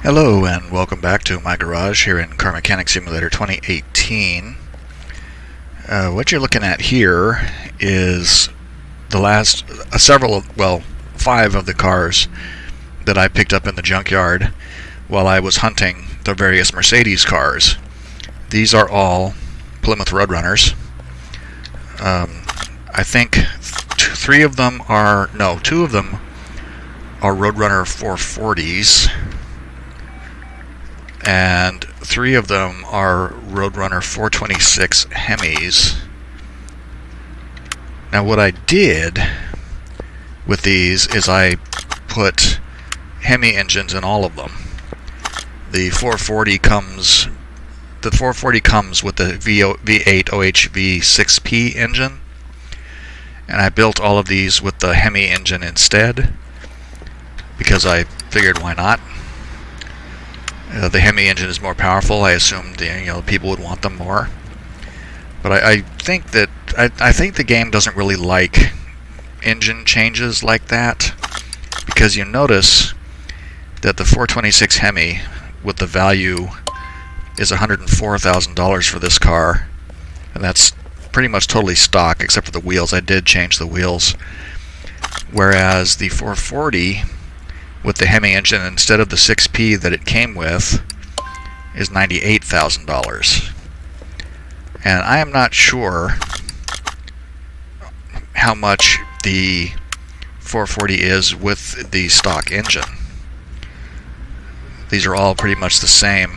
Hello and welcome back to my garage here in Car Mechanic Simulator 2018. What you're looking at here is the last five of the cars that I picked up in the junkyard while I was hunting the various Mercedes cars. These are all Plymouth Roadrunners. I think two of them are Roadrunner 440s. And three of them are Roadrunner 426 Hemis. Now what I did with these is I put Hemi engines in all of them. The 440 comes with the V8 OHV 6P engine, and I built all of these with the Hemi engine instead because I figured why not. The Hemi engine is more powerful. I assumed people would want them more, but I think the game doesn't really like engine changes like that, because you notice that the 426 Hemi with the value is $104,000 for this car, and that's pretty much totally stock except for the wheels. I did change the wheels, whereas the 440 with the Hemi engine instead of the 6P that it came with is $98,000. And I am not sure how much the 440 is with the stock engine. These are all pretty much the same.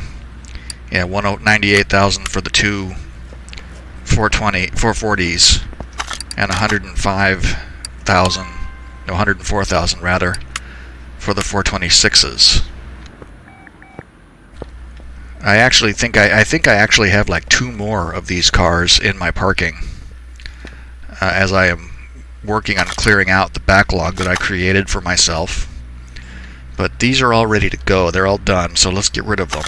Yeah, $98,000 for the two 440s and $104,000 rather for the 426s. I think I actually have like two more of these cars in my parking as I am working on clearing out the backlog that I created for myself. But these are all ready to go. They're all done, so let's get rid of them.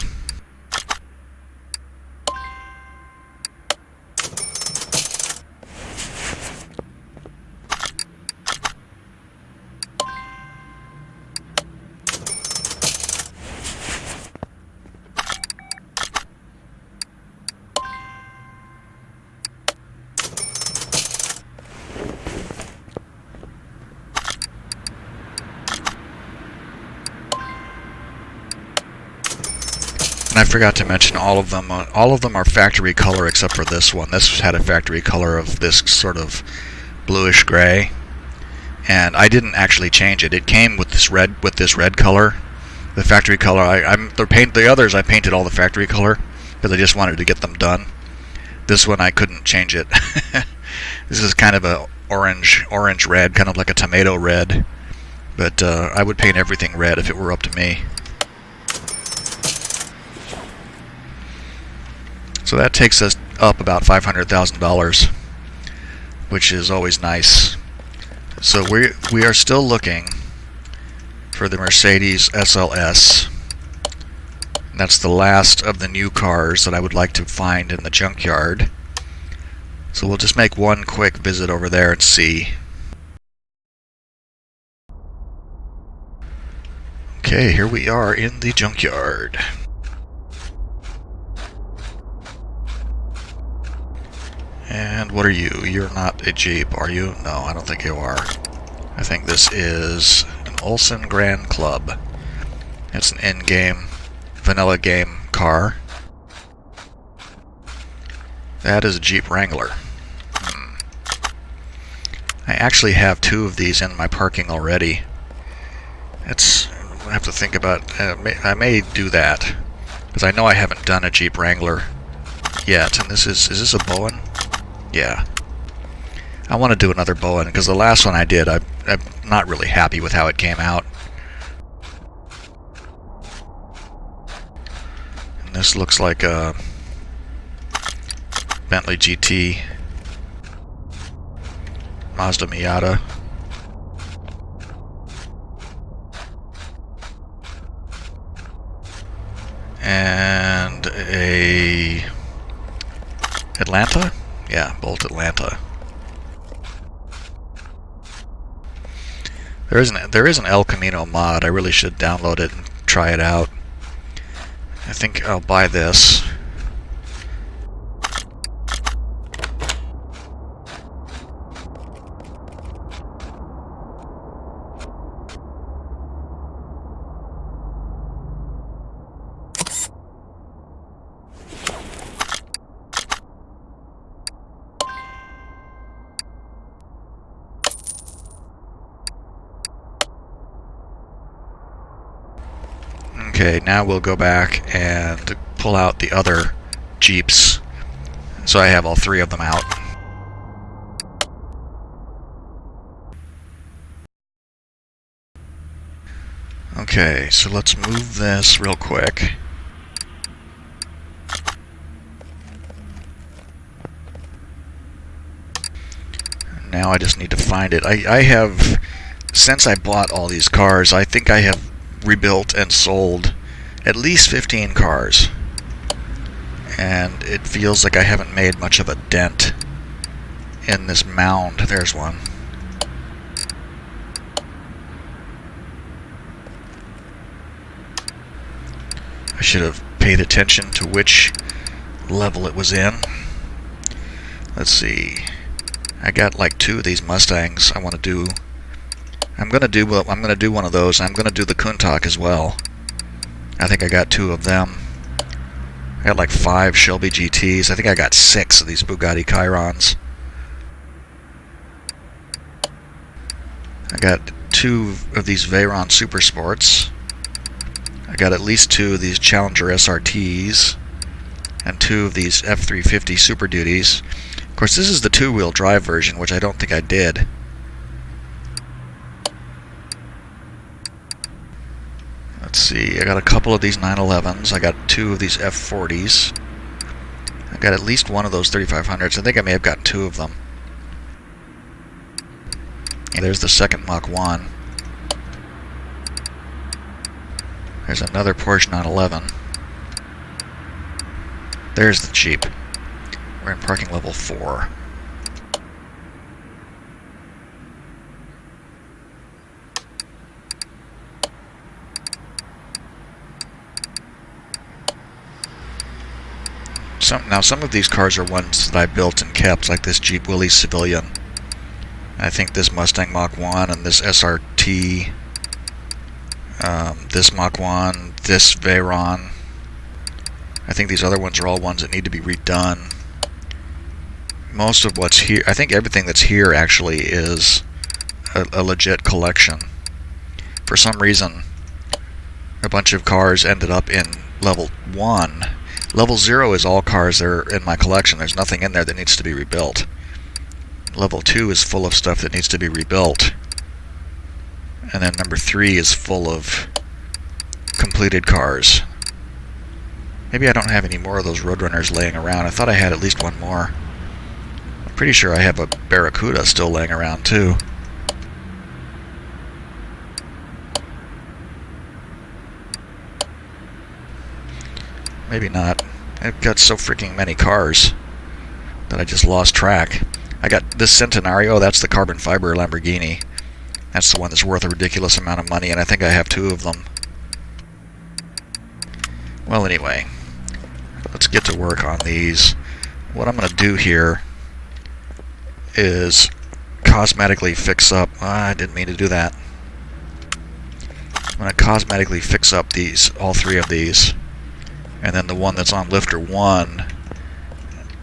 And I forgot to mention all of them are factory color except for this one. This had a factory color of this sort of bluish gray, and I didn't actually change it. It came with this red color, the factory color. The others I painted all the factory color because I just wanted to get them done. This one I couldn't change it. This is kind of a orange red, kind of like a tomato red, but I would paint everything red if it were up to me. So that takes us up about $500,000, which is always nice. So we are still looking for the Mercedes SLS. That's the last of the new cars that I would like to find in the junkyard. So we'll just make one quick visit over there and see. Okay, here we are in the junkyard. And what are you? You're not a Jeep, are you? No, I don't think you are. I think this is an Olsen Grand Club. It's an in-game, vanilla game car. That is a Jeep Wrangler. I actually have two of these in my parking already. I have to think about. I may do that because I know I haven't done a Jeep Wrangler yet. And is this a Bowen? Yeah. I want to do another Bowen because the last one I did, I'm not really happy with how it came out. And this looks like a Bentley GT, Mazda Miata. And a Atlanta? Yeah, Bolt Atlanta. There is an El Camino mod. I really should download it and try it out. I think I'll buy this. Okay, now we'll go back and pull out the other Jeeps. So I have all three of them out. Okay, so let's move this real quick. Now I just need to find it. I have, since I bought all these cars, I think I have rebuilt and sold at least 15 cars. And it feels like I haven't made much of a dent in this mound. There's one. I should have paid attention to which level it was in. Let's see. I got like 2 of these Mustangs I want to do. I'm gonna do one of those. I'm gonna do the Countach as well. I think I got 2 of them. I got like 5 Shelby GTs. I think I got 6 of these Bugatti Chirons. I got 2 of these Veyron Super Sports. I got at least 2 of these Challenger SRTs. And 2 of these F350 Super Duties. Of course, this is the 2-wheel drive version, which I don't think I did. Let's see, I got a couple of these 911s. I got 2 of these F40s. I got at least 1 of those 3500s. I think I may have gotten 2 of them. And there's the second Mach 1. There's another Porsche 911. There's the Jeep. We're in parking level 4. Now some of these cars are ones that I built and kept, like this Jeep Willys Civilian. I think this Mustang Mach 1 and this SRT, this Mach 1, this Veyron. I think these other ones are all ones that need to be redone. Most of what's here, I think everything that's here actually is a legit collection. For some reason, a bunch of cars ended up in level 1. Level 0 is all cars that are in my collection. There's nothing in there that needs to be rebuilt. Level 2 is full of stuff that needs to be rebuilt. And then number 3 is full of completed cars. Maybe I don't have any more of those Roadrunners laying around. I thought I had at least 1 more. I'm pretty sure I have a Barracuda still laying around too. Maybe not. I've got so freaking many cars that I just lost track. I got this Centenario, that's the carbon fiber Lamborghini. That's the one that's worth a ridiculous amount of money, and I think I have 2 of them. Well, anyway, let's get to work on these. What I'm going to do here is cosmetically fix up... I didn't mean to do that. I'm going to cosmetically fix up these, all 3 of these. And then the one that's on lifter 1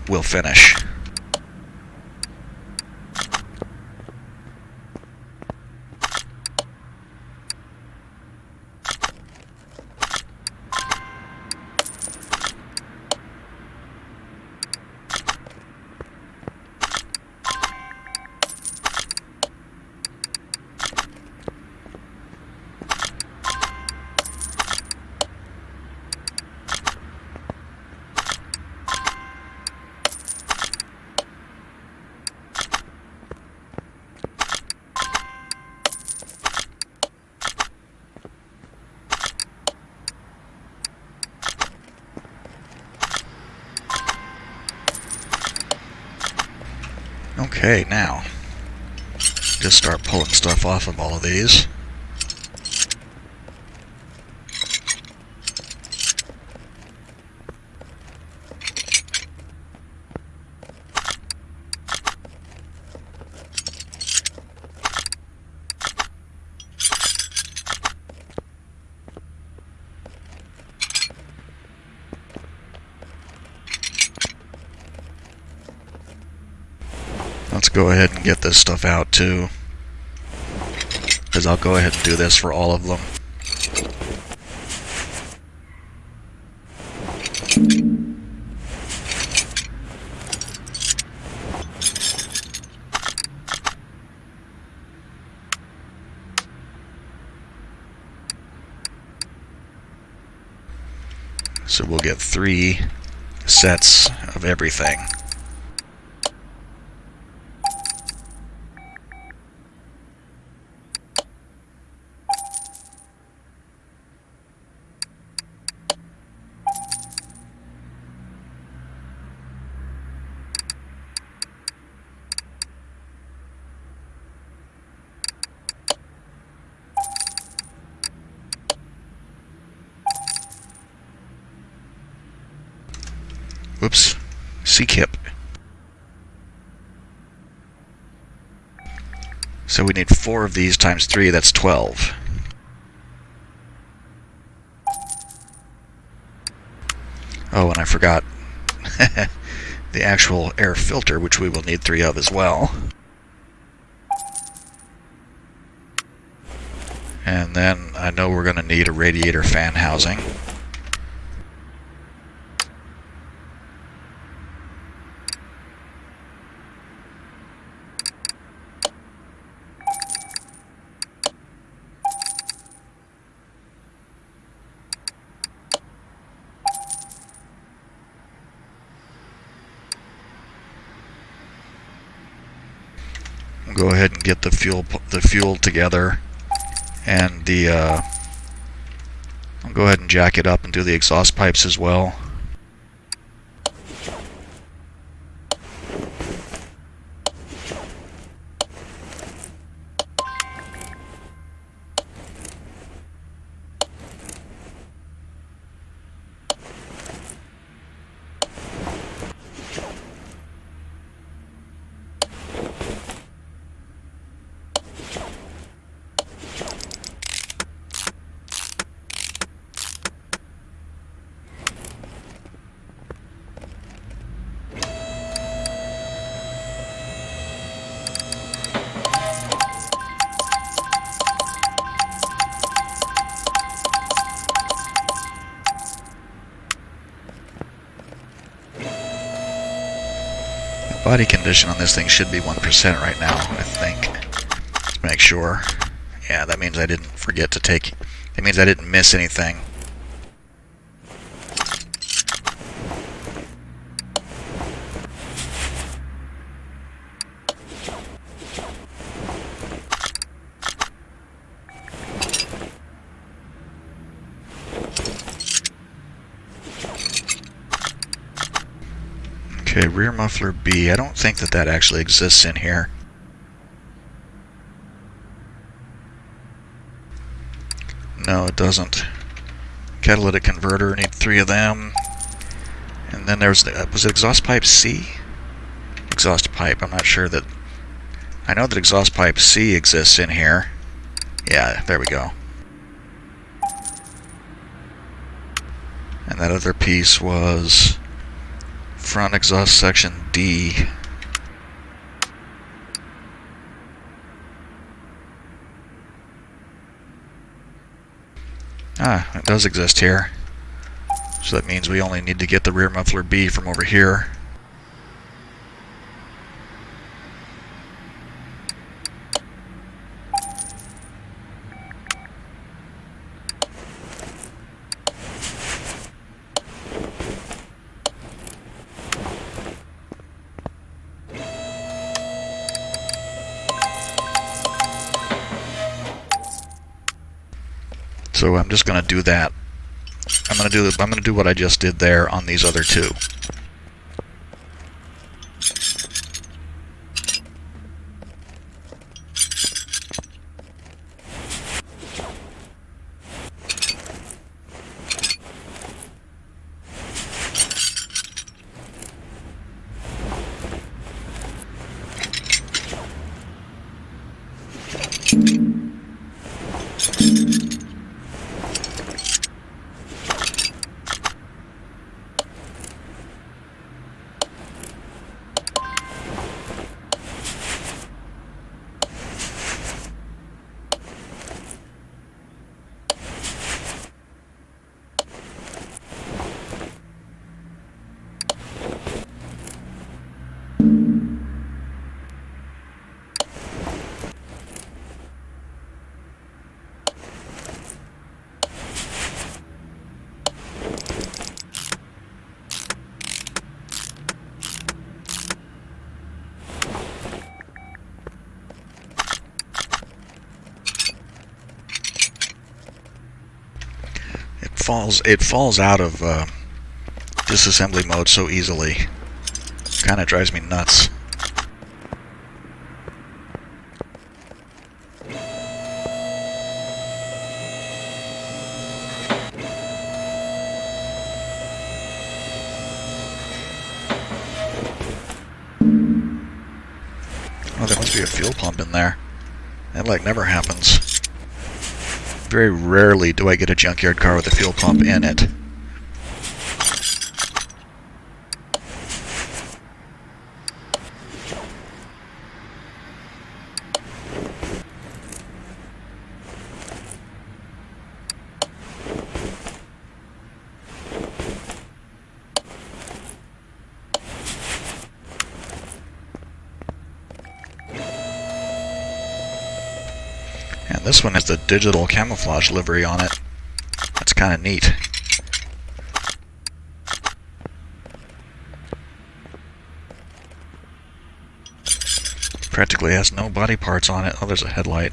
will finish. Okay, now, just start pulling stuff off of all of these. let's go ahead and get this stuff out too, because I'll go ahead and do this for all of them. So we'll get 3 sets of everything. Whoops, C-kip. So we need 4 of these times 3, that's 12. Oh, and I forgot the actual air filter, which we will need 3 of as well. And then I know we're going to need a radiator fan housing. Go ahead and get the fuel together, and I'll go ahead and jack it up and do the exhaust pipes as well. Body condition on this thing should be 1% right now, I think. Let's make sure. Yeah, that means I didn't forget to take... That means I didn't miss anything. Okay, rear muffler B. I don't think that actually exists in here. No, it doesn't. Catalytic converter, need 3 of them. And then there's, was it exhaust pipe C? Exhaust pipe, I'm not sure that... I know that exhaust pipe C exists in here. Yeah, there we go. And that other piece was... front exhaust section D. Ah, it does exist here. So that means we only need to get the rear muffler B from over here. So I'm just going to do that. I'm going to do what I just did there on these other 2. falls out of disassembly mode so easily. Kind of drives me nuts. Oh, there must be a fuel pump in there. That like never happens. Very rarely do I get a junkyard car with a fuel pump in it. And this one has the digital camouflage livery on it. That's kind of neat. Practically has no body parts on it. Oh, there's a headlight.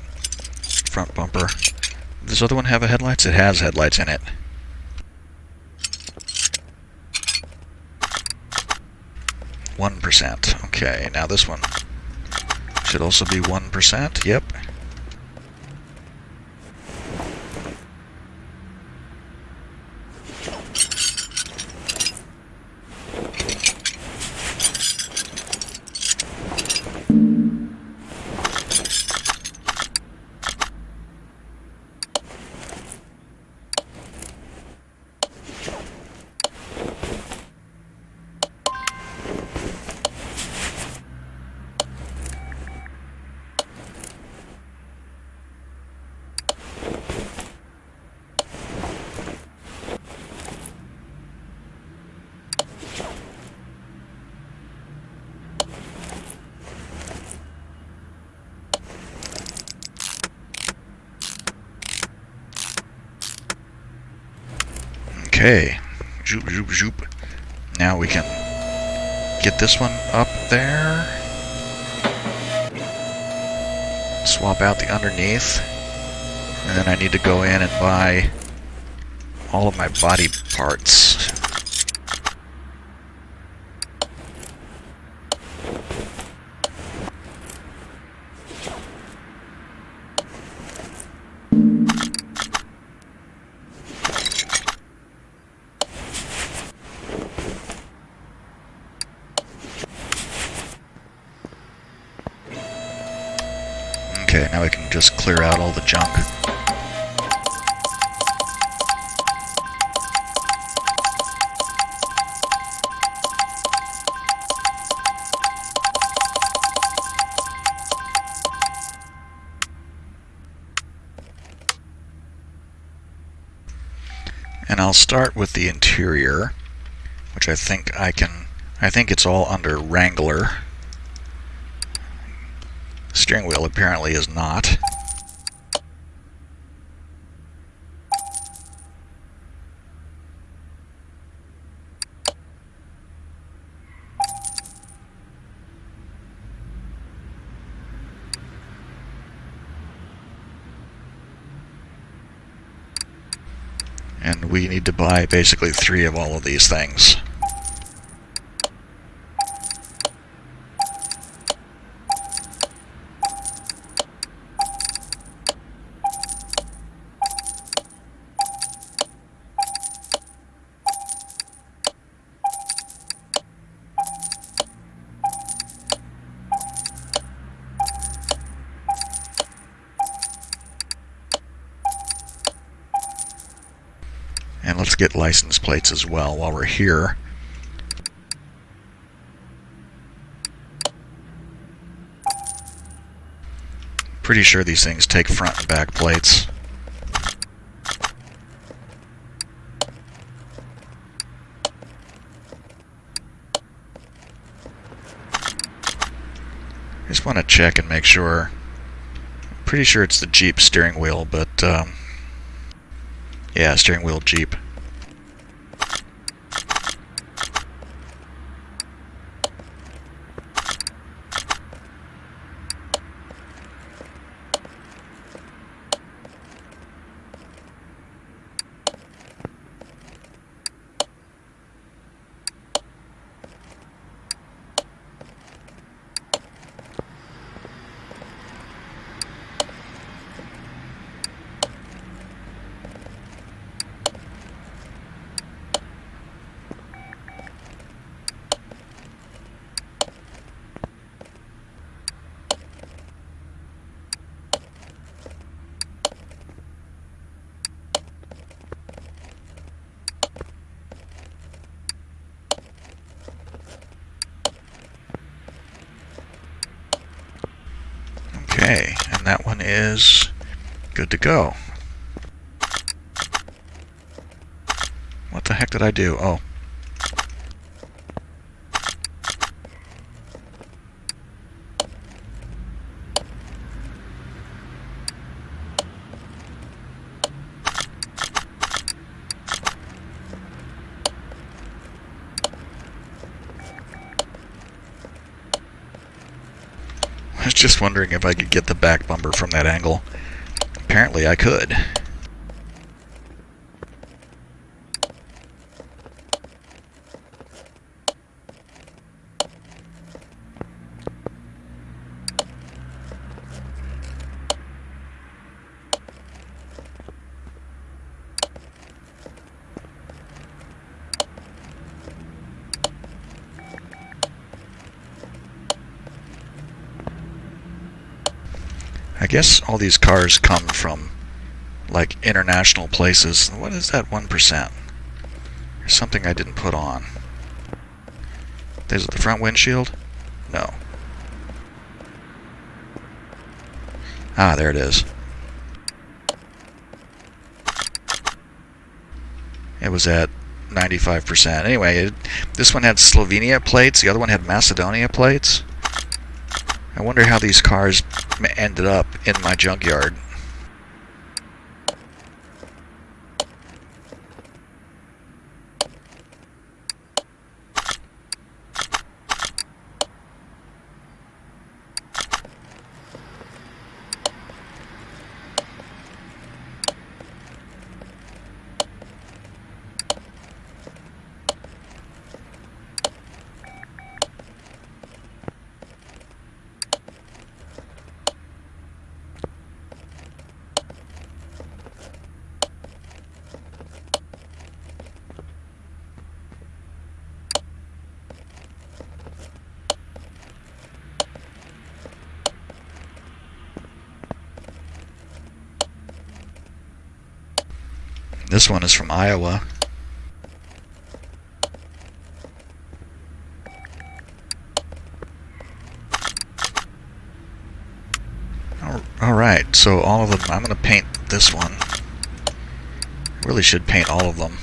Front bumper. Does this other one have headlights? It has headlights in it. %. Okay, now this one should also be 1%. Yep. Okay, zoop, zoop, zoop. Now we can get this one up there. Swap out the underneath. And then I need to go in and buy all of my body parts. Okay, now we can just clear out all the junk. And I'll start with the interior, which I think it's all under Wrangler. Steering wheel apparently is not. And we need to buy basically 3 of all of these things. And let's get license plates as well while we're here. Pretty sure these things take front and back plates. I just want to check and make sure. Pretty sure it's the Jeep steering wheel, but yeah, steering wheel Jeep. Okay, and that one is good to go. What the heck did I do? Oh. I was just wondering if I could get the back bumper from that angle. Apparently I could. I guess all these cars come from, like, international places. What is that 1%? There's something I didn't put on. Is it the front windshield? No. Ah, there it is. It was at 95%. Anyway, this one had Slovenia plates, the other one had Macedonia plates. I wonder how these cars ended up in my junkyard. This one is from Iowa. Alright, so all of them, I'm going to paint this one. Really should paint all of them.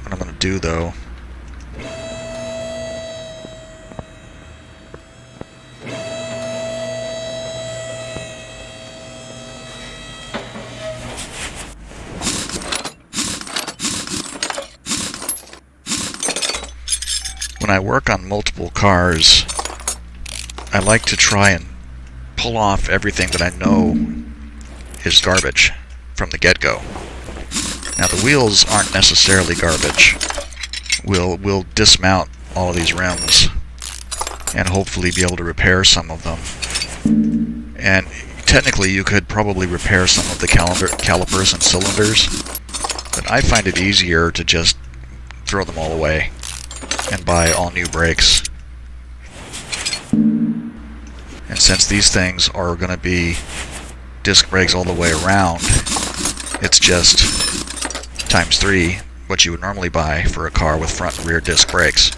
What I'm going to do, though, when I work on multiple cars, I like to try and pull off everything that I know is garbage from the get-go. Now the wheels aren't necessarily garbage. We'll dismount all of these rims and hopefully be able to repair some of them. And technically you could probably repair some of the calipers and cylinders, but I find it easier to just throw them all away and buy all new brakes. And since these things are going to be disc brakes all the way around, it's just ×3 what you would normally buy for a car with front and rear disc brakes.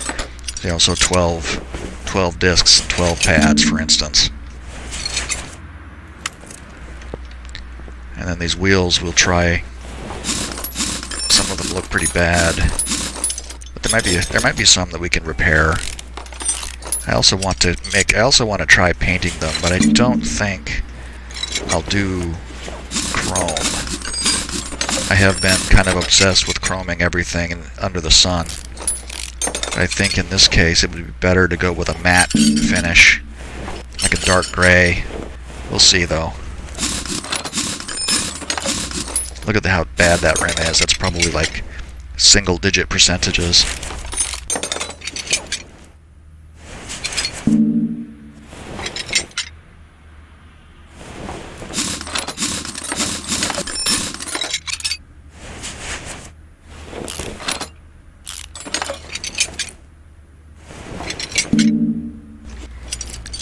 You know, so 12 discs and 12 pads, for instance. And then these wheels, we'll try. Some of them look pretty bad, but there might be some that we can repair. I also want to try painting them, but I don't think I'll do chrome. I have been kind of obsessed with chroming everything under the sun. But I think in this case it would be better to go with a matte finish, like a dark gray. We'll see though. Look at how bad that rim is. That's probably like single-digit percentages.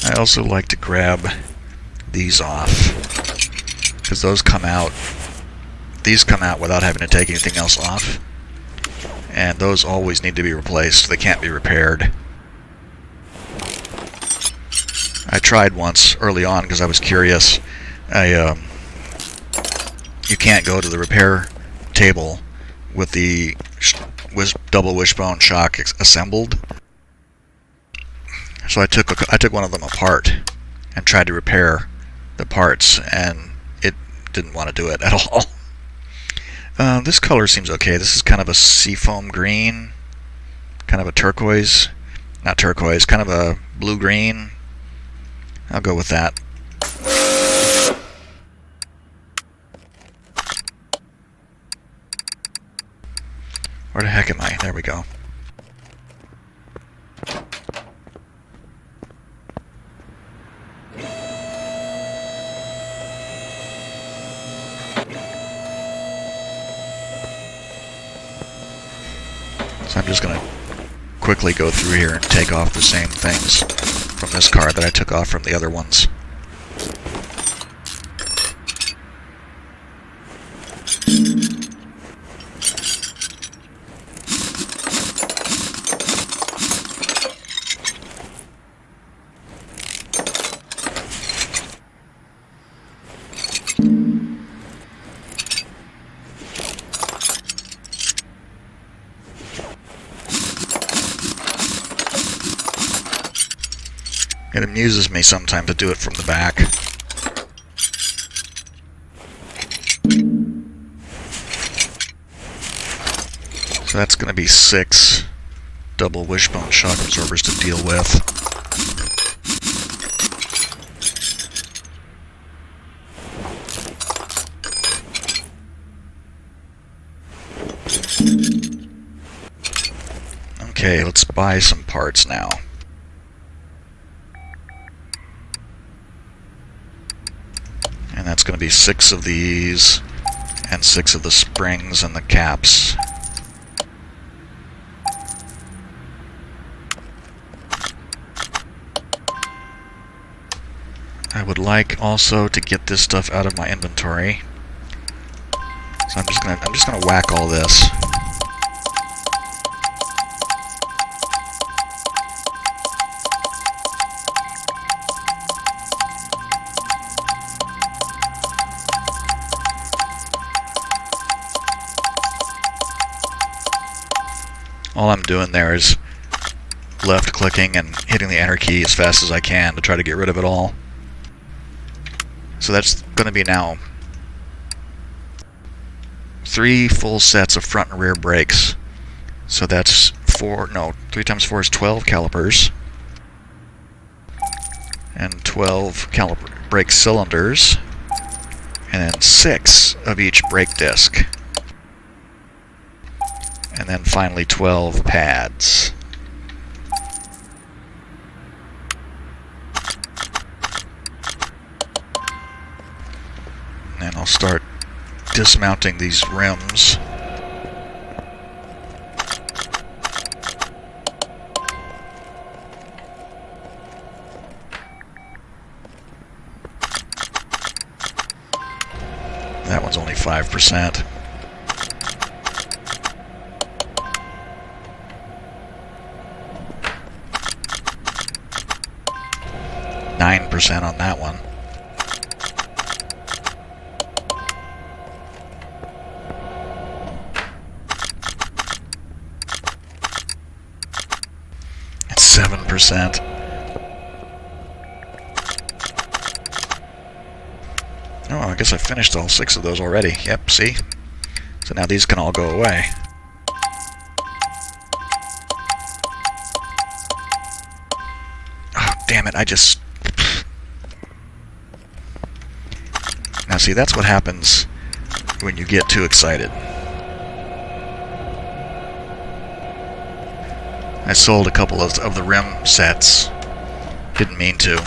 I also like to grab these off, because these come out without having to take anything else off, and those always need to be replaced. They can't be repaired. I tried once early on because I was curious. You can't go to the repair table with the double wishbone shock assembled. So I took one of them apart and tried to repair the parts, and it didn't want to do it at all. This color seems okay. This is kind of a seafoam green, kind of a turquoise, not turquoise, kind of a blue-green. I'll go with that. Where the heck am I? There we go. So I'm just going to quickly go through here and take off the same things from this car that I took off from the other ones. It amuses me sometimes to do it from the back. So that's going to be 6 double wishbone shock absorbers to deal with. Okay, let's buy some parts now. And that's going to be 6 of these, and 6 of the springs and the caps. I would like also to get this stuff out of my inventory. So I'm just gonna whack all this. All I'm doing there is left clicking and hitting the enter key as fast as I can to try to get rid of it all. So that's going to be now 3 full sets of front and rear brakes. So that's 3 times 4 is 12 calipers. And 12 brake cylinders. And then 6 of each brake disc. And then finally 12 pads. And I'll start dismounting these rims. That one's only 5%. %9 on that one. It's 7%. Oh, I guess I finished all 6 of those already. Yep, see? So now these can all go away. Oh, damn it, I just... Now see, that's what happens when you get too excited. I sold a couple of the rim sets. Didn't mean to.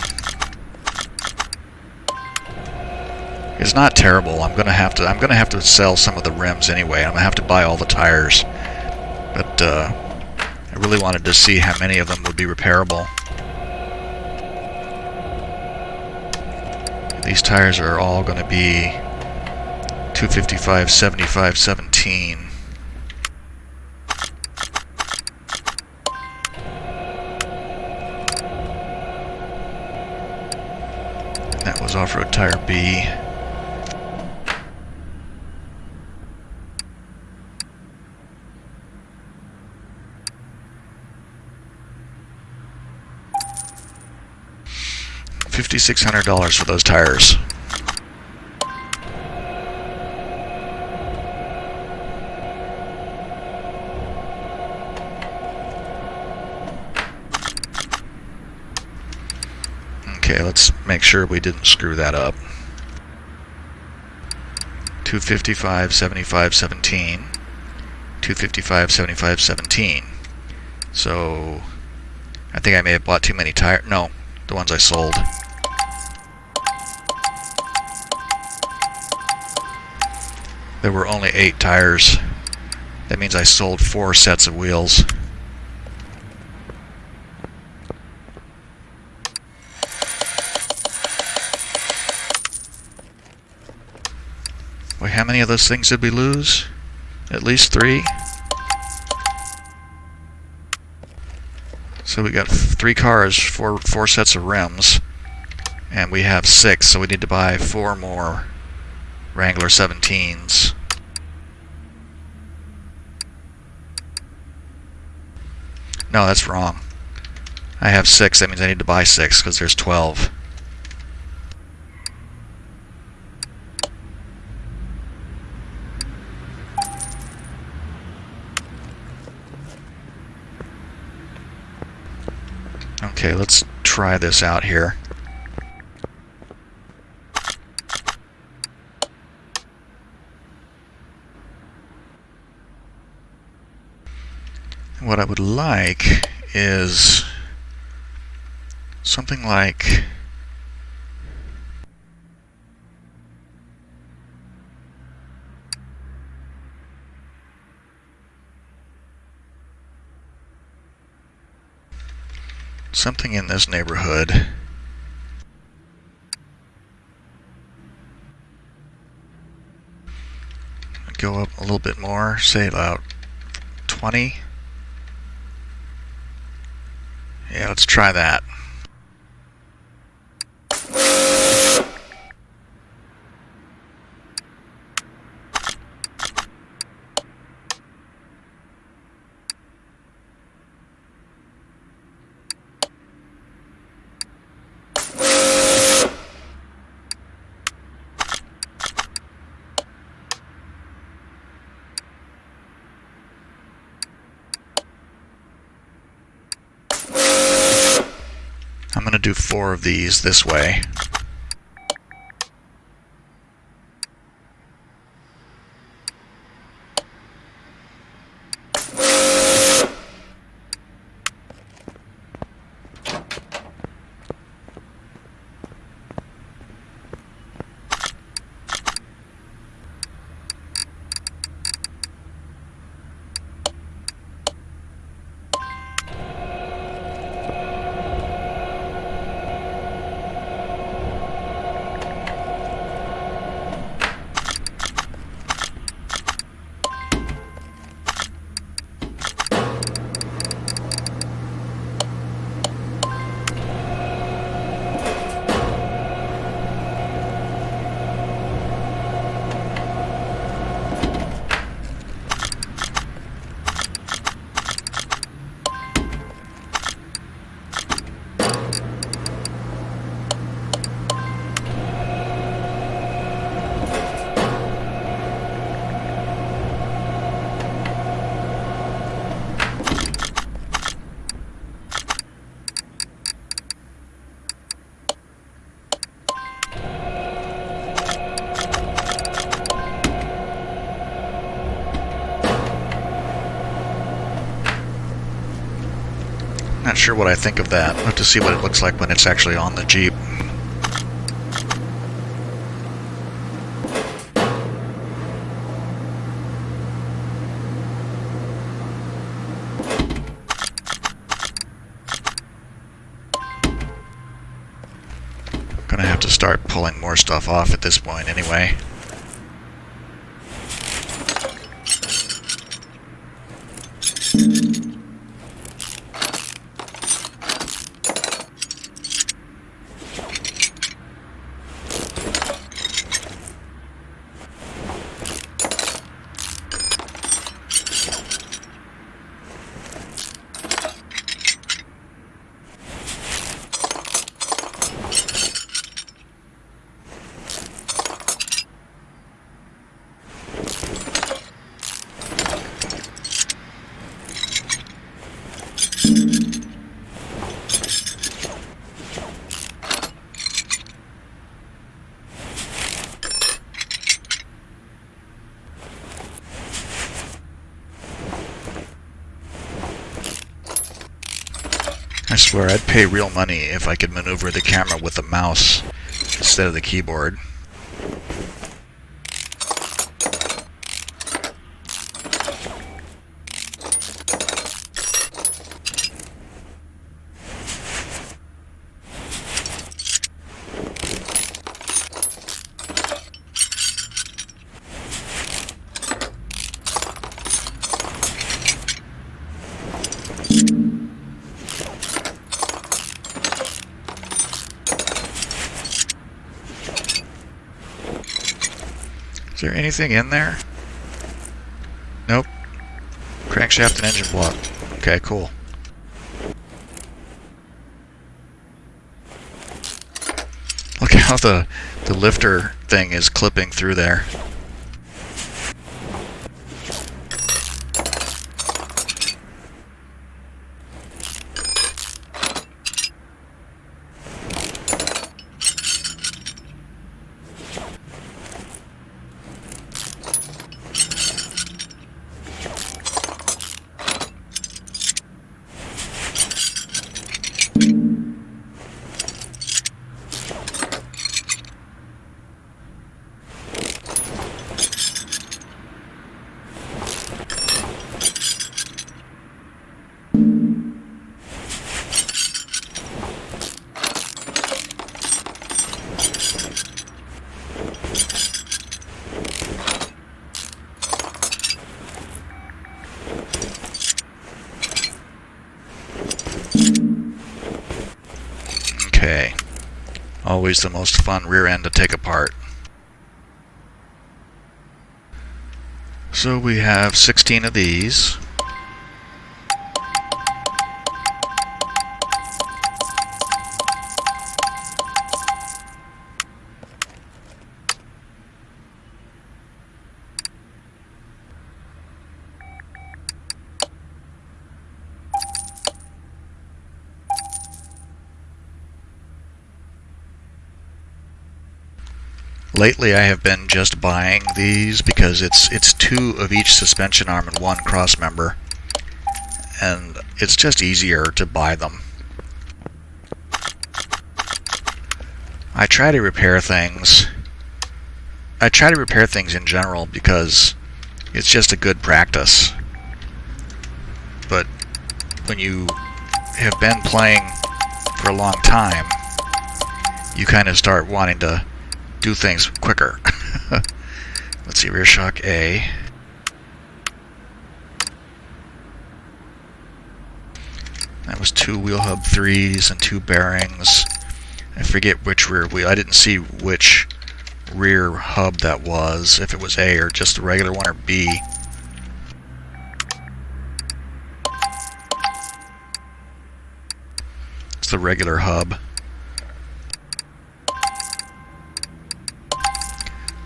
It's not terrible. I'm gonna have to sell some of the rims anyway. I'm gonna have to buy all the tires. But I really wanted to see how many of them would be repairable. These tires are all going to be 255, 75, 17. was off-road tire B. $5,600 for those tires. Okay, let's make sure we didn't screw that up. 255, 75, 17. 255, 75, 17. So, I think I may have bought too many tires. No, the ones I sold. There were only 8 tires. That means I sold 4 sets of wheels. Wait, how many of those things did we lose? At least 3? So we got 3 cars, 4 sets of rims, and we have 6, so we need to buy 4 more Wrangler 17s. No, that's wrong. I have 6, that means I need to buy 6 because there's 12. Okay, let's try this out here. What I would like is something like something in this neighborhood. Go up a little bit more, say about 20. Yeah, let's try that. I'm going to do 4 of these this way. Not sure what I think of that. We'll have to see what it looks like when it's actually on the Jeep. Gonna have to start pulling more stuff off at this point anyway. I swear I'd pay real money if I could maneuver the camera with the mouse instead of the keyboard. Is there anything in there? Nope. Crankshaft and engine block. Okay, cool. Look how the lifter thing is clipping through there. Okay. Always the most fun rear end to take apart. So we have 16 of these. Lately I have been just buying these because it's 2 of each suspension arm and 1 cross member, and it's just easier to buy them. I try to repair things in general because it's just a good practice. But when you have been playing for a long time, you kind of start wanting to do things quicker. Let's see, rear shock A. That was 2 wheel hub 3s and 2 bearings. I forget which rear wheel. I didn't see which rear hub that was, if it was A or just the regular one or B. It's the regular hub.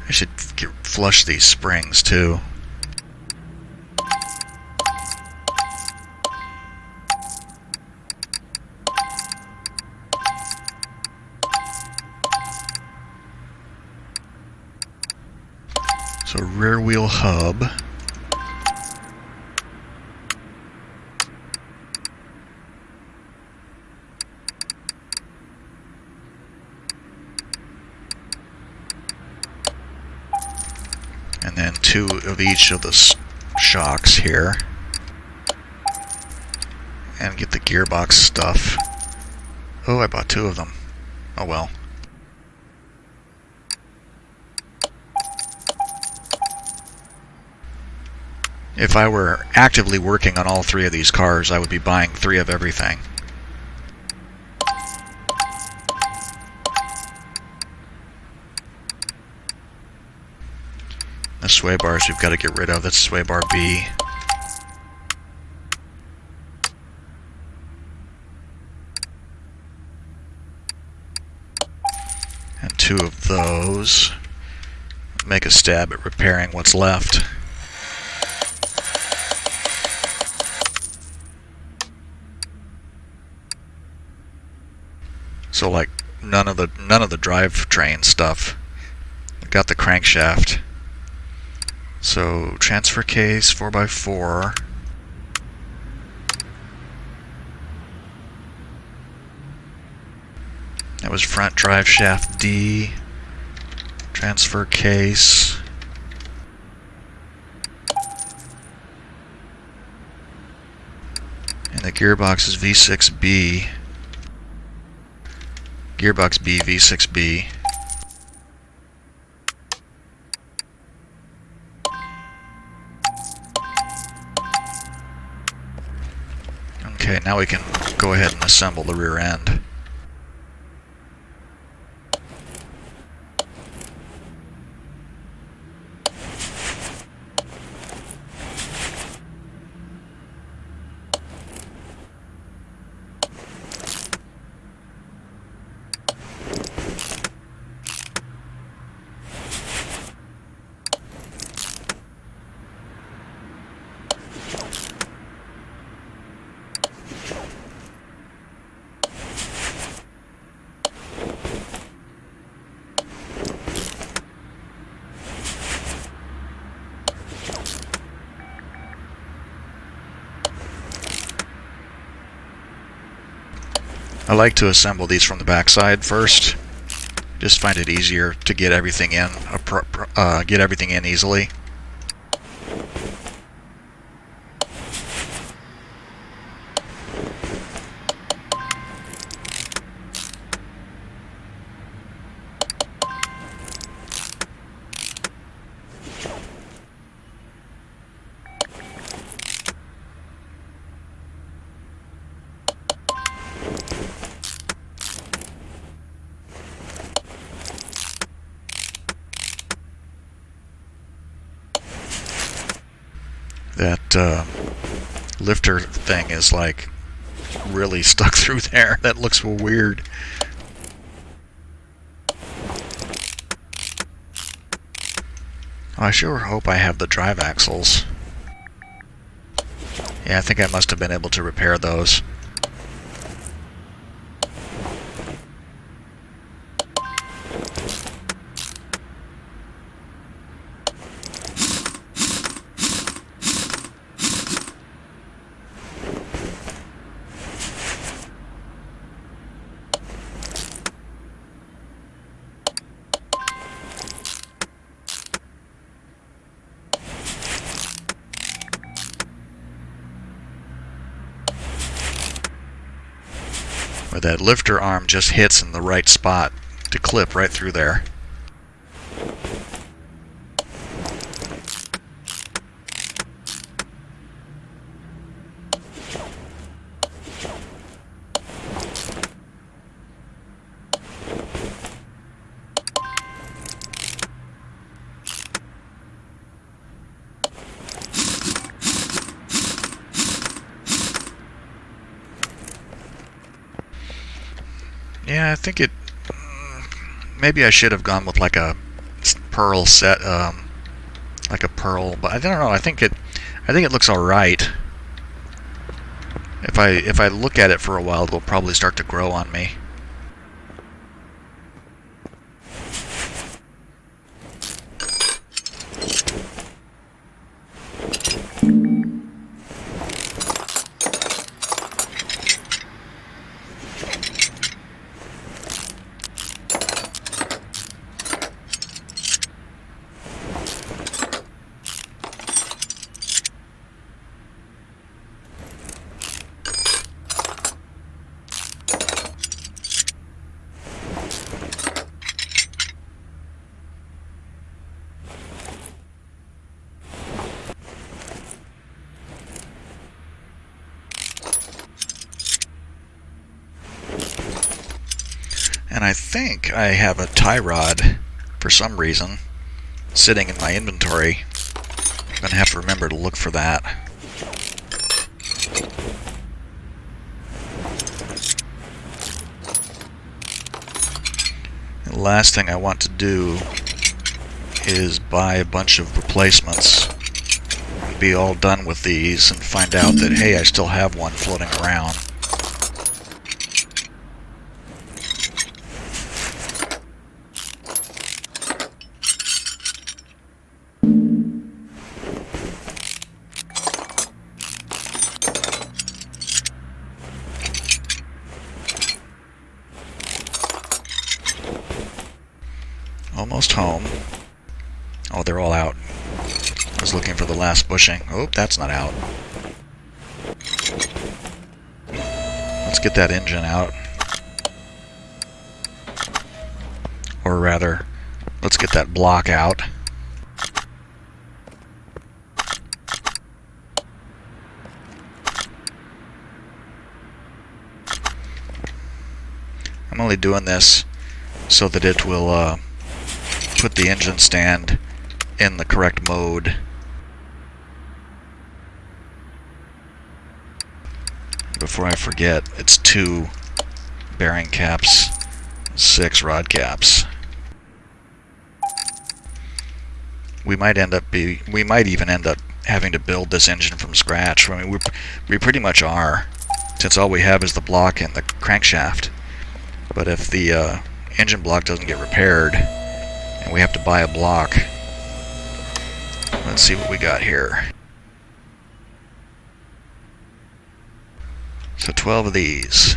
I should flush these springs too. So rear wheel hub. And then 2 of each of the shocks here. And get the gearbox stuff. Oh, I bought 2 of them. Oh well. If I were actively working on all 3 of these cars, I would be buying 3 of everything. The sway bars we've got to get rid of. That's sway bar B. And 2 of those. Make a stab at repairing what's left. So like none of the drivetrain stuff. Got the crankshaft. So transfer case 4x4. That was front drive shaft D, transfer case. And the gearbox is V6B. Gearbox B, V6B. Okay, now we can go ahead and assemble the rear end. I like to assemble these from the backside first. Just find it easier to get everything in, easily. That lifter thing is like really stuck through there. That looks weird. I sure hope I have the drive axles. Yeah, I think I must have been able to repair those. Where that lifter arm just hits in the right spot to clip right through there. Yeah, I think it. Maybe I should have gone with like a pearl set, like a pearl. But I don't know. I think it looks all right. If I look at it for a while, it'll probably start to grow on me. And I think I have a tie rod, for some reason, sitting in my inventory. I'm going to have to remember to look for that. The last thing I want to do is buy a bunch of replacements and be all done with these and find out that, hey, I still have one floating around. almost home. Oh, they're all out. I was looking for the last bushing. Oh, that's not out. Let's get that engine out. Or rather, let's get that block out. I'm only doing this so that it will put the engine stand in the correct mode. Before I forget, it's 2 bearing caps, 6 rod caps. We might even end up having to build this engine from scratch. I mean, we pretty much are, since all we have is the block and the crankshaft. But if the engine block doesn't get repaired and we have to buy a block, let's see what we got here. So 12 of these.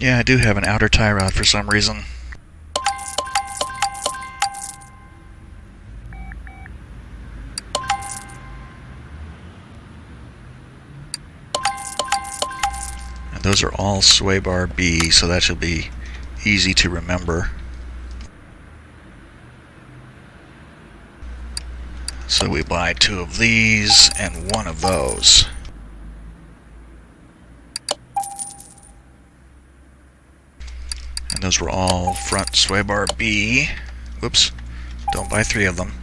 Yeah, I do have an outer tie rod for some reason. And those are all sway bar B, so that should be easy to remember. So we buy 2 of these and 1 of those. And those were all front sway bar B. Whoops, don't buy 3 of them.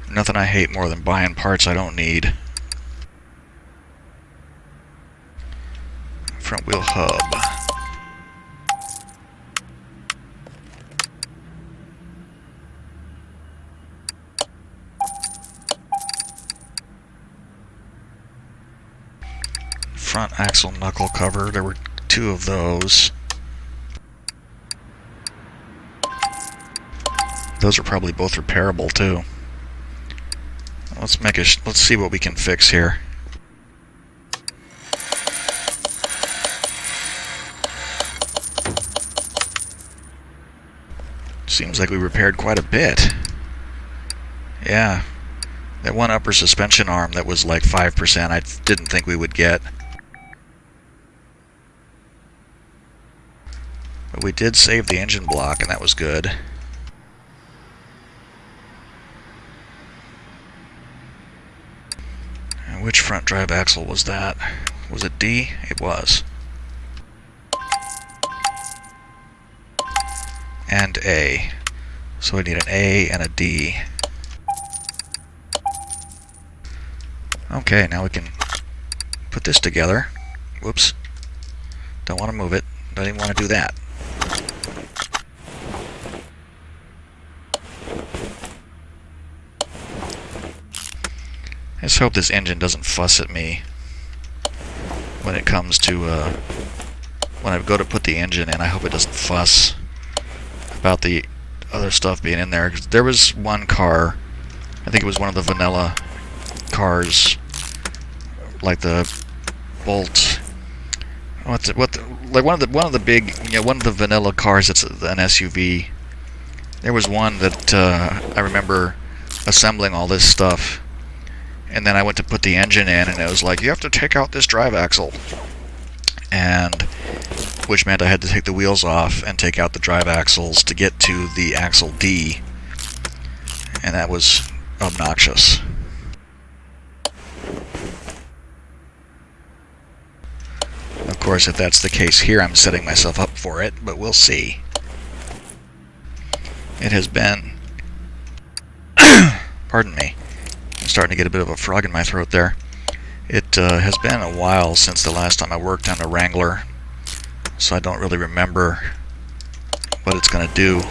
Nothing I hate more than buying parts I don't need. Front wheel hub. Front axle knuckle cover, there were 2 of those. Those are probably both repairable too. Let's see what we can fix here. Seems like we repaired quite a bit. Yeah, that one upper suspension arm that was like 5% I didn't think we would get. But we did save the engine block, and that was good. And which front drive axle was that? Was it D? It was. And A. So we need an A and a D. Okay, now we can put this together. Whoops. Don't want to move it. Don't even want to do that. I just hope this engine doesn't fuss at me when it comes to, when I go to put the engine in. I hope it doesn't fuss about the other stuff being in there. 'Cause there was one car, I think it was one of the vanilla cars, like the Bolt. One of the big, one of the vanilla cars that's an SUV. There was one that I remember assembling all this stuff. And then I went to put the engine in, and it was like, you have to take out this drive axle. And which meant I had to take the wheels off and take out the drive axles to get to the axle D. And that was obnoxious. Of course, if that's the case here, I'm setting myself up for it, but we'll see. It has been... Pardon me. I'm starting to get a bit of a frog in my throat there. It has been a while since the last time I worked on a Wrangler, so I don't really remember what it's going to do.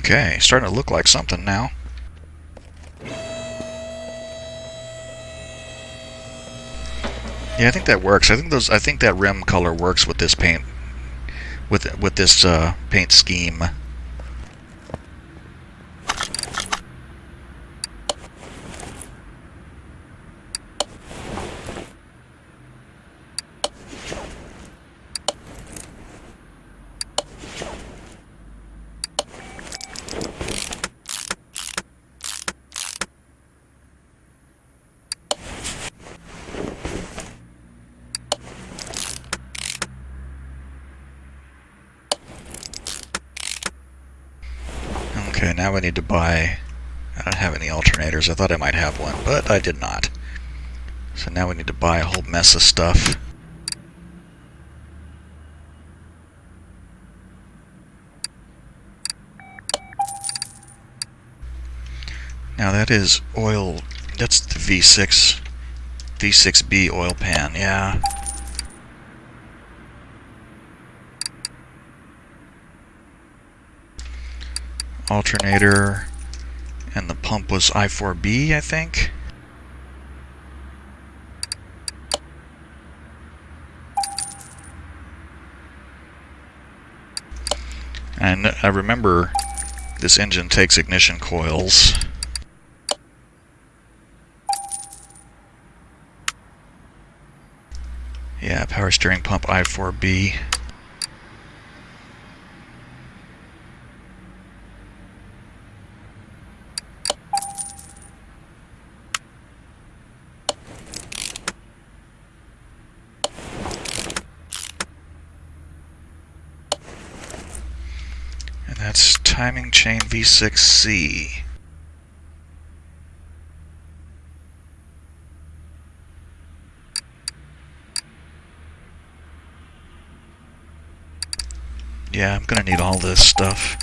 Okay, starting to look like something now. Yeah, I think that works. I think that rim color works with this paint, with this paint scheme. Okay, now I need to buy... I don't have any alternators. I thought I might have one, but I did not. So now we need to buy a whole mess of stuff. Now that is oil... That's the V6B oil pan, yeah. Alternator, and the pump was I4B, I think. And I remember this engine takes ignition coils. Yeah, power steering pump I4B. And that's timing chain V6C. Yeah, I'm gonna need all this stuff.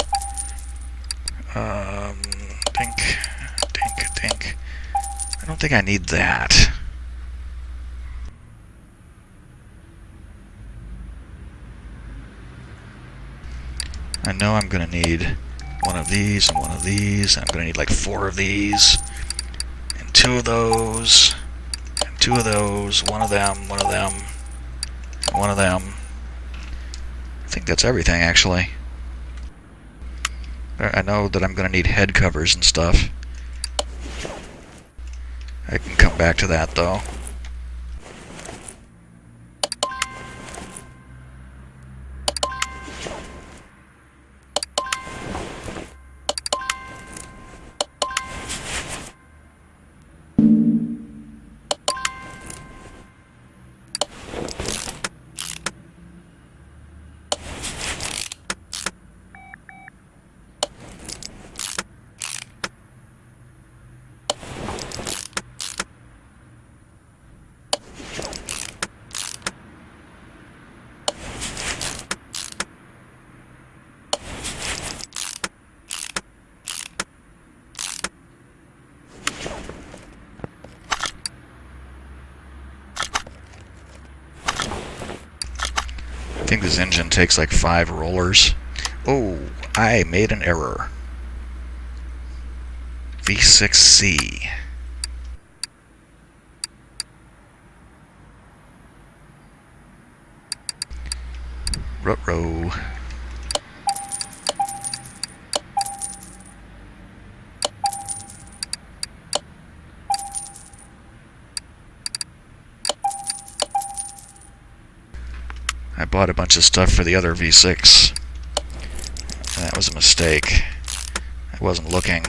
Dink. I don't think I need that. I know I'm gonna need one of these and one of these. I'm gonna need like 4 of these, and 2 of those, and 2 of those, one of them, and one of them. I think that's everything, actually. I know that I'm going to need head covers and stuff. I can come back to that, though. I think this engine takes like 5 rollers. Oh, I made an error. V6C. Ruh-roh. I bought a bunch of stuff for the other V6. And that was a mistake. I wasn't looking.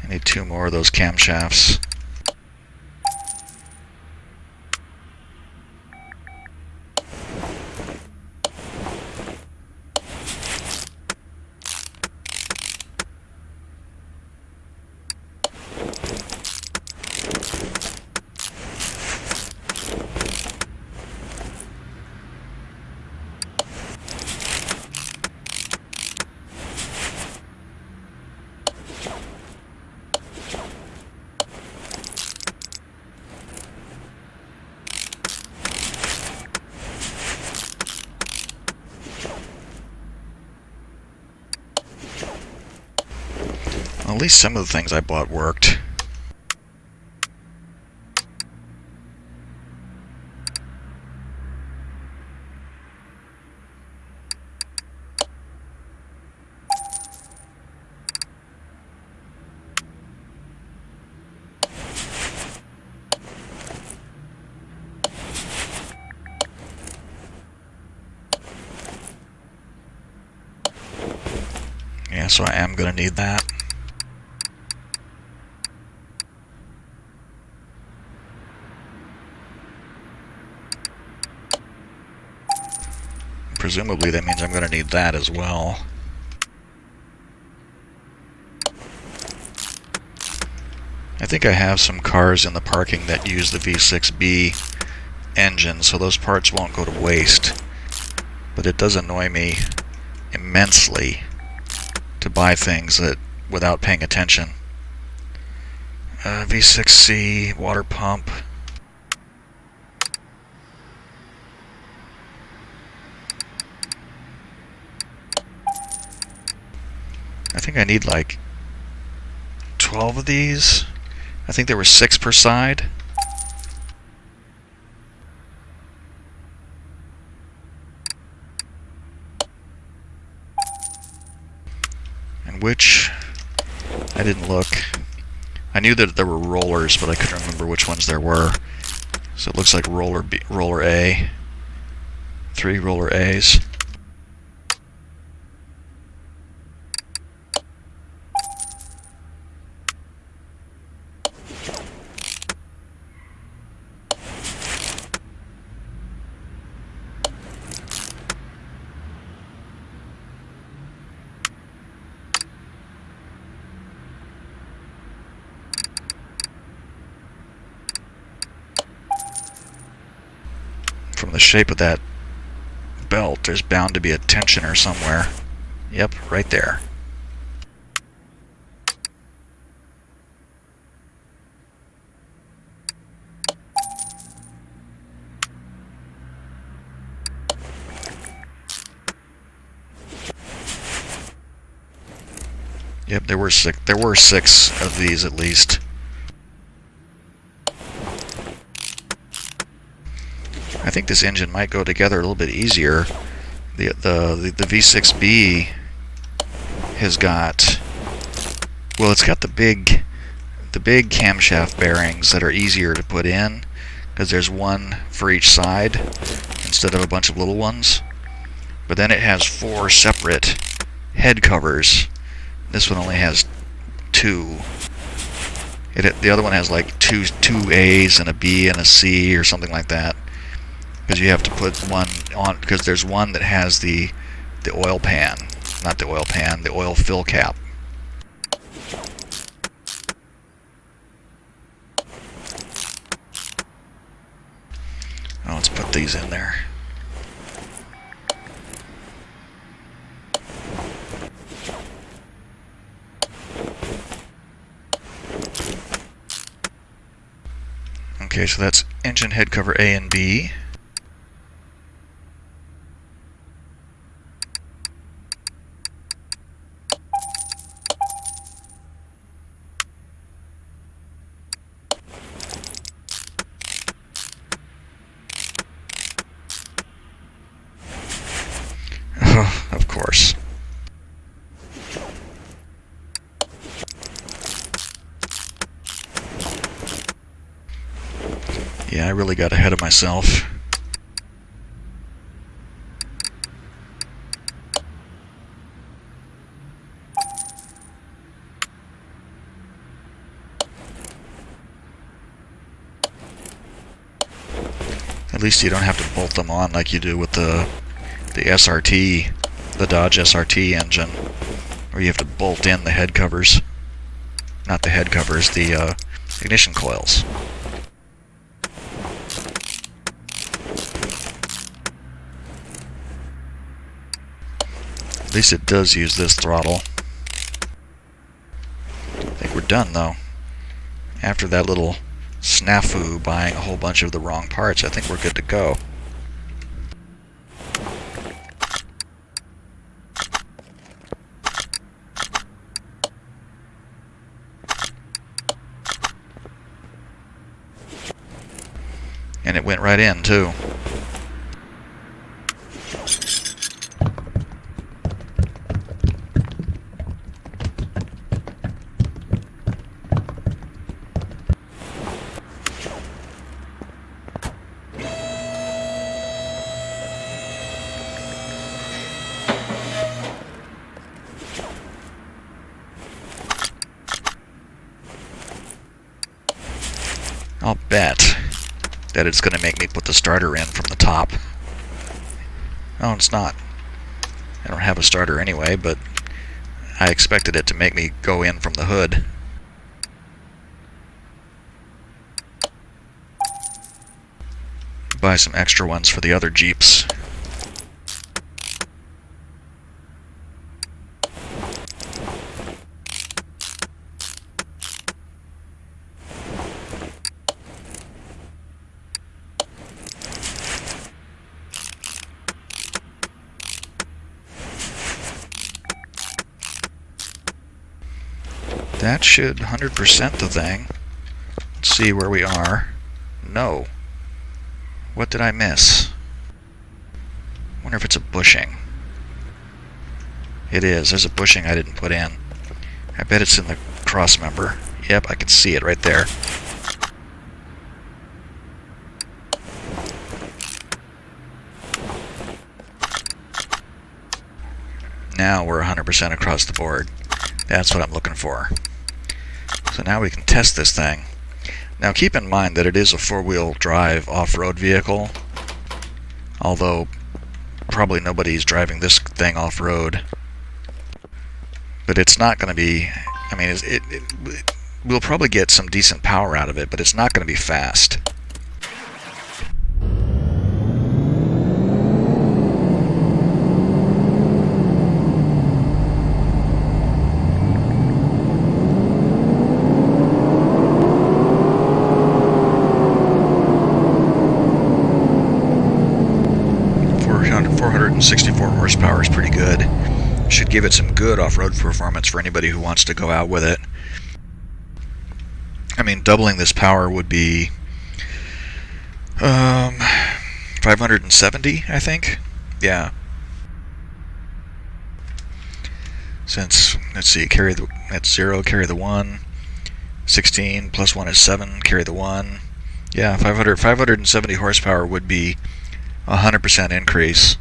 I need 2 more of those camshafts. At least some of the things I bought worked. Yeah, so I am going to need that. Presumably that means I'm going to need that as well. I think I have some cars in the parking that use the V6B engine, so those parts won't go to waste. But it does annoy me immensely to buy things that without paying attention. V6C, water pump. I think I need like 12 of these. I think there were 6 per side. And which, I didn't look. I knew that there were rollers, but I couldn't remember which ones there were. So it looks like roller A. 3 roller A's. From the shape of that belt, there's bound to be a tensioner somewhere. Yep, right there. Yep, there were 6. There were 6 of these at least. I think this engine might go together a little bit easier. The V6B has got, well, it's got the big camshaft bearings that are easier to put in because there's one for each side instead of a bunch of little ones. But then it has 4 separate head covers. This one only has 2. The other one has like two A's and a B and a C or something like that. Because you have to put one on, because there's one that has the oil pan, not the oil pan, the oil fill cap. Oh, let's put these in there. Okay, so that's engine head cover A and B. Of course. Yeah, I really got ahead of myself. At least you don't have to bolt them on like you do with the SRT, the Dodge SRT engine, where you have to bolt in the head covers. Not the head covers, the ignition coils. At least it does use this throttle. I think we're done though. After that little snafu buying a whole bunch of the wrong parts, I think we're good to go. And it went right in, too. I'll bet that it's going to make me put the starter in from the top. Oh, it's not. I don't have a starter anyway, but I expected it to make me go in from the hood. Buy some extra ones for the other Jeeps. That should 100% the thing. Let's see where we are. No. What did I miss? Wonder if it's a bushing. It is. There's a bushing I didn't put in. I bet it's in the cross member. Yep, I can see it right there. Now we're 100% across the board. That's what I'm looking for. So now we can test this thing. Now keep in mind that it is a four-wheel drive off-road vehicle, although probably nobody's driving this thing off-road. But it's not going to be, I mean, we'll probably get some decent power out of it, but it's not going to be fast. Horsepower is pretty good. Should give it some good off-road performance for anybody who wants to go out with it. I mean, doubling this power would be 570, I think. Yeah. Since, let's see, that's 0, carry the 1. 16 plus 1 is 7, carry the 1. Yeah, 570 horsepower would be a 100% increase.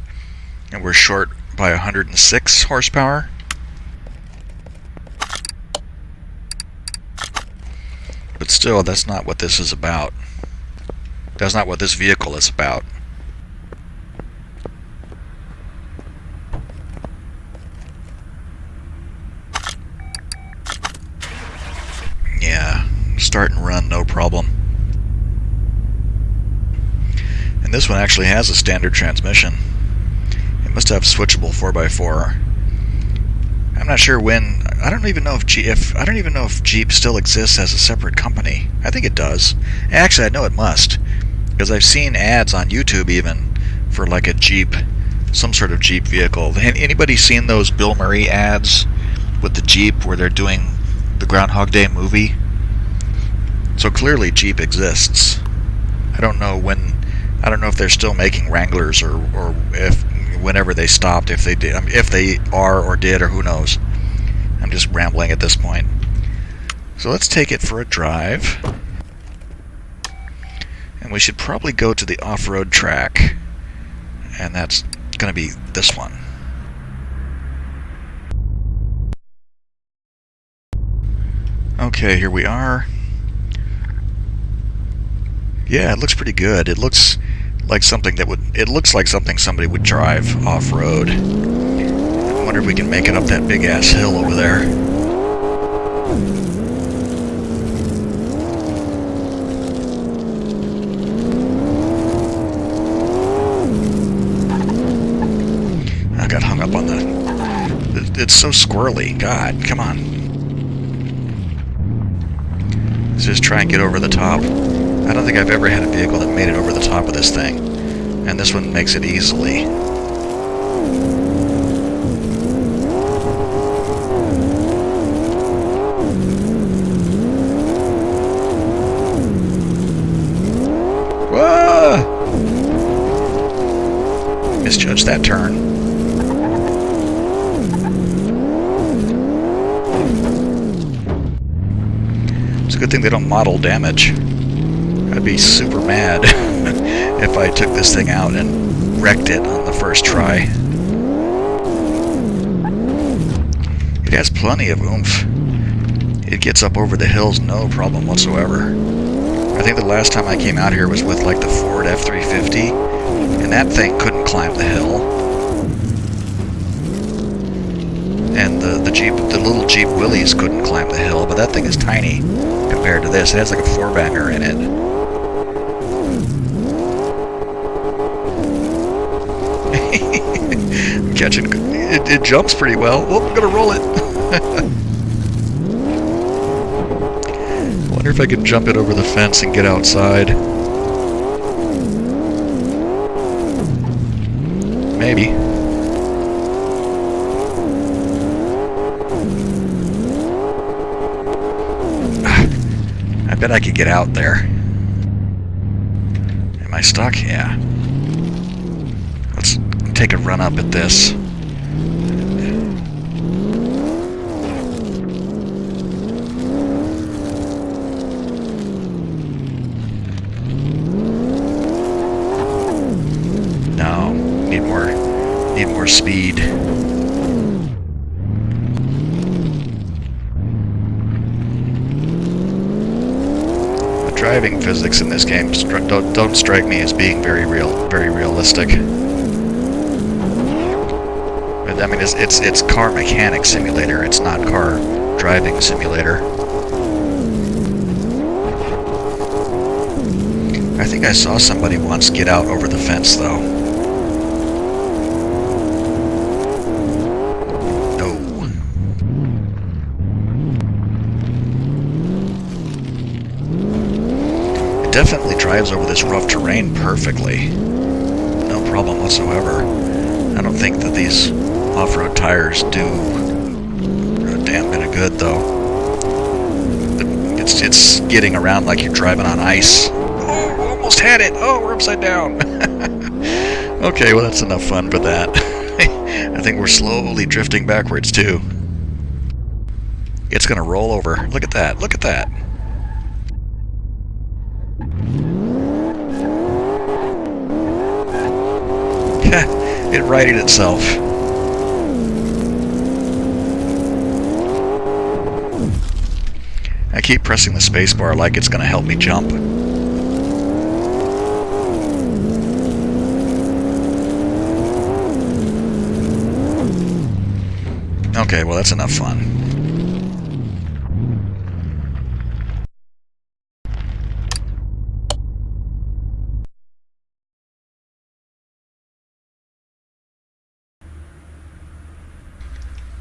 And we're short by 106 horsepower. But still, that's not what this is about. That's not what this vehicle is about. Yeah, start and run, no problem. And this one actually has a standard transmission. It must have switchable 4x4. I'm not sure when. I don't even know if Jeep still exists as a separate company. I think it does. Actually, I know it must, because I've seen ads on YouTube even for like a Jeep, some sort of Jeep vehicle. Anybody seen those Bill Murray ads with the Jeep where they're doing the Groundhog Day movie? So clearly Jeep exists. I don't know when. I don't know if they're still making Wranglers or if whenever they stopped, if they did, if they are or did, or who knows. I'm just rambling at this point. So let's take it for a drive. And we should probably go to the off-road track. And that's going to be this one. Okay, here we are. Yeah, it looks pretty good. It looks like something that would. It looks like something somebody would drive off-road. I wonder if we can make it up that big-ass hill over there. I got hung up on the. It's so squirrely. God, come on. Let's just try and get over the top. I don't think I've ever had a vehicle that made it over the top of this thing, and this one makes it easily. Whoa! that turn. It's a good thing they don't model damage. I'd be super mad if I took this thing out and wrecked it on the first try. It has plenty of oomph. It gets up over the hills no problem whatsoever. I think the last time I came out here was with like the Ford F-350, and that thing couldn't climb the hill. And the little Jeep Willys couldn't climb the hill, but that thing is tiny compared to this. It has like a 4-banger in it. Catching it jumps pretty well. Oh, I'm gonna roll it. I wonder if I can jump it over the fence and get outside. Maybe. I bet I could get out there. Am I stuck? Yeah. Let's take a run up at this. No, need more speed. The driving physics in this game don't strike me as being very realistic. I mean, it's car mechanic simulator. It's not car driving simulator. I think I saw somebody once get out over the fence, though. No. It definitely drives over this rough terrain perfectly. No problem whatsoever. I don't think that these off-road tires do a damn bit of good, though. It's skidding around like you're driving on ice. Oh, almost had it! Oh, we're upside down! Okay, well that's enough fun for that. I think we're slowly drifting backwards, too. It's gonna roll over. Look at that, look at that! It righted itself. I keep pressing the spacebar like it's going to help me jump. Okay, well that's enough fun.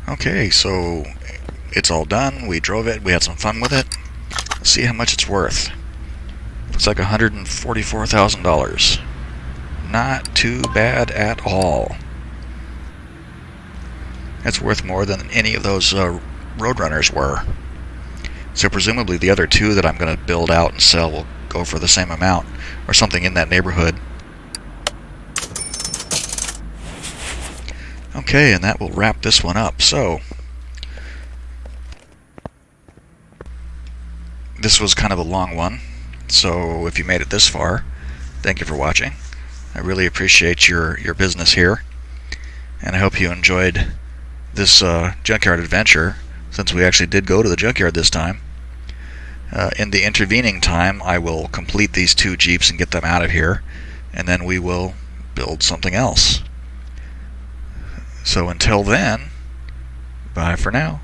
Okay, so it's all done. We drove it. We had some fun with it. Let's see how much it's worth. It's like $144,000. Not too bad at all. That's worth more than any of those Roadrunners were. So presumably the other two that I'm going to build out and sell will go for the same amount, or something in that neighborhood. Okay, and that will wrap this one up. So, this was kind of a long one, so if you made it this far, thank you for watching. I really appreciate your business here, and I hope you enjoyed this Junkyard adventure, since we actually did go to the Junkyard this time. In the intervening time, I will complete these two Jeeps and get them out of here, and then we will build something else. So until then, bye for now.